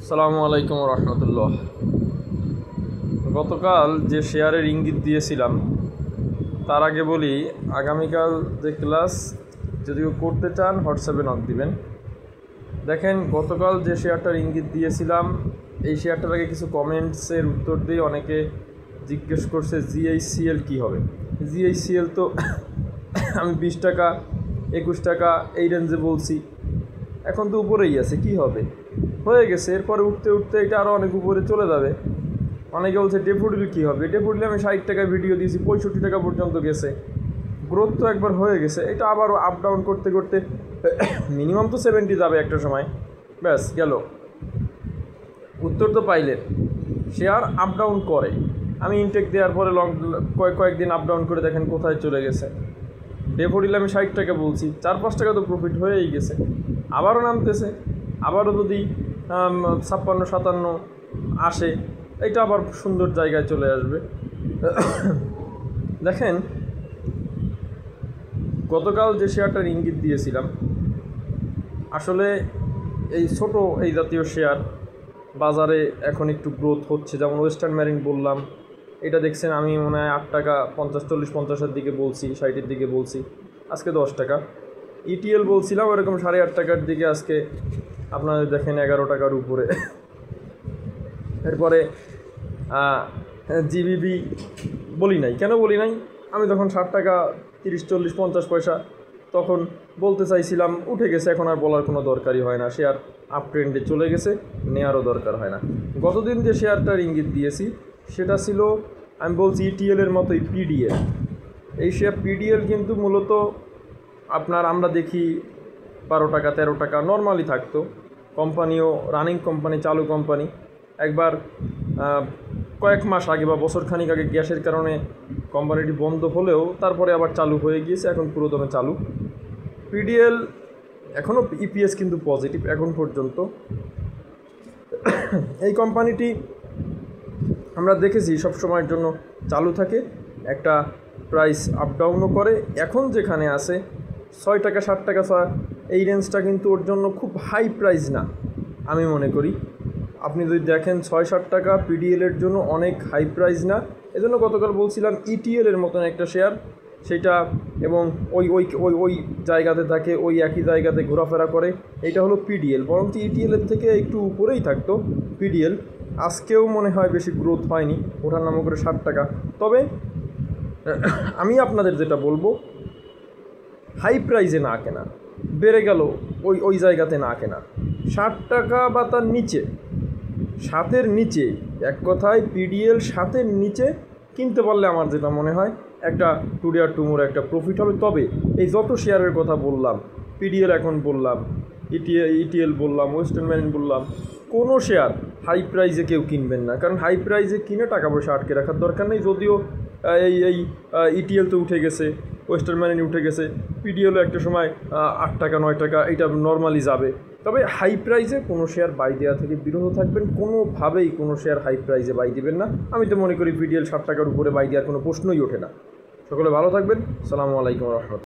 আসসালামু আলাইকুম রহমতুল্লাহ। গতকাল যে শেয়ারের ইঙ্গিত দিয়েছিলাম তার আগে বলি, আগামীকাল যে ক্লাস যদিও করতে চান হোয়াটসঅ্যাপে নক দিবেন। দেখেন, গতকাল যে শেয়ারটার ইঙ্গিত দিয়েছিলাম এই শেয়ারটার আগে কিছু কমেন্টসের উত্তর দিয়ে অনেকে জিজ্ঞেস করছে জিএইচসিএল কী হবে। জিএইচসিএল তো আমি 20 টাকা 21 টাকা এই রেঞ্জে বলছি, এখন তো উপরেই আছে, কি হবে, হয়ে গেছে। এরপরে উঠতে উঠতে এটা আরও অনেক উপরে চলে যাবে। অনেকে বলছে ডেফোডিল কী হবে, ডেফোডিল আমি 60 টাকায় ভিডিও দিয়েছি, 65 টাকা পর্যন্ত গেছে। গ্রোথ তো একবার হয়ে গেছে, এটা আবারও আপ ডাউন করতে করতে মিনিমাম তো 70 যাবে একটা সময়, ব্যাস গেল। উত্তর তো পাইলেন, শেয়ার আপ ডাউন করে। আমি ইনটেক দেওয়ার পরে কয়েকদিন আপ ডাউন করে দেখেন কোথায় চলে গেছে। ডেফোডিল আমি 60 টাকা বলছি, 4-5 টাকা তো প্রফিট হয়েই গেছে, আবারও নামতেছে। আবারও যদি 56-57 আসে, এটা আবার সুন্দর জায়গায় চলে আসবে। দেখেন, গতকাল যে শেয়ারটার ইঙ্গিত দিয়েছিলাম, আসলে এই ছোট এই জাতীয় শেয়ার বাজারে এখন একটু গ্রোথ হচ্ছে। যেমন ওয়েস্টার্ন মেরিন বললাম, এটা দেখছেন আমি মনে হয় 8 টাকা 40-50-50-এর দিকে বলছি, 60-এর দিকে বলছি, আজকে 10 টাকা। ইটিএল বলছিলাম ওরকম 8.5 টাকার দিকে, আজকে আপনাদের দেখেন 11 টাকার উপরে। এরপরে জিবিবি বলি নাই, কেন বলি নাই, আমি তখন 60 টাকা 30-40-50 পয়সা তখন বলতে চাইছিলাম, উঠে গেছে, এখন আর বলার কোনো দরকারই হয় না। শেয়ার আপ ট্রেন্ডে চলে গেছে, নেওয়ারও দরকার হয় না। গতদিন যে শেয়ারটার ইঙ্গিত দিয়েছি সেটা ছিল, আমি বলছি ইটিএলের মতোই পিডিএল। এই শেয়ার পিডিএল কিন্তু মূলত আপনার আমরা দেখি 12 টাকা 13 টাকা নর্মালি থাকতো। কোম্পানিও রানিং কোম্পানি, চালু কোম্পানি। একবার কয়েক মাস আগে বা বছরখানিক আগে গ্যাসের কারণে কোম্পানিটি বন্ধ হলেও তারপরে আবার চালু হয়ে গিয়েছে, এখন পুরোদমে চালু। পিডিএল এখনও ইপিএস কিন্তু পজিটিভ এখন পর্যন্ত। এই কোম্পানিটি আমরা দেখেছি সব সময়ের জন্য চালু থাকে, একটা প্রাইস আপ ডাউনও করে। এখন যেখানে আছে 6 টাকা 7 টাকা এই রেঞ্জটা কিন্তু ওর জন্য খুব হাই প্রাইস না আমি মনে করি। আপনি যদি দেখেন 6-7 টাকা পিডিএলের জন্য অনেক হাই প্রাইস না। এজন্য গতকাল বলছিলাম ইটিএলের মতন একটা শেয়ার, সেটা এবং ওই ওই ওই ওই জায়গাতে থাকে, ওই একই জায়গাতে ঘোরাফেরা করে, এটা হলো পিডিএল। বরঞ্চ ইটিএলের থেকে একটু উপরেই থাকতো পিডিএল। আজকেও মনে হয় বেশি গ্রোথ হয়নি, ওঠার নাম করে 60 টাকা। তবে আমি আপনাদের যেটা বলবো, হাই প্রাইসে না কেনা, বেড়ে গেল ওই জায়গাতে না কেনা। 60 টাকা বা তার নিচে, 7-এর নিচে, এক কথায় পিডিএল 7-এর নিচে কিনতে পারলে আমার যেটা মনে হয় একটা টুডে আর টুমোর একটা প্রফিট হবে। তবে এই যত শেয়ারের কথা বললাম, পিডিএল এখন বললাম, ইটিএল বললাম, ওয়েস্টার্ন মেরিন বললাম, কোনো শেয়ার হাই প্রাইসে কেউ কিনবেন না, কারণ হাই প্রাইসে কিনে টাকা পয়সা আটকে রাখার দরকার নেই। যদিও এই ইটিএল তো উঠে গেছে, ওয়েস্টার্ন মেরিন উঠে গেছে, পিডিএলও একটা সময় 8 টাকা 9 টাকা এটা নর্মালি যাবে। তবে হাই প্রাইসে কোনো শেয়ার বাই দেওয়া থেকে বিরত থাকবেন, কোনোভাবেই কোনো শেয়ার হাই প্রাইসে বাই দিবেন না। আমি তো মনে করি পিডিএল 60 টাকার উপরে বাই দেওয়ার কোনো প্রশ্নই ওঠে না। সকলে ভালো থাকবেন। আসসালামু আলাইকুম রহমতুল্লাহ।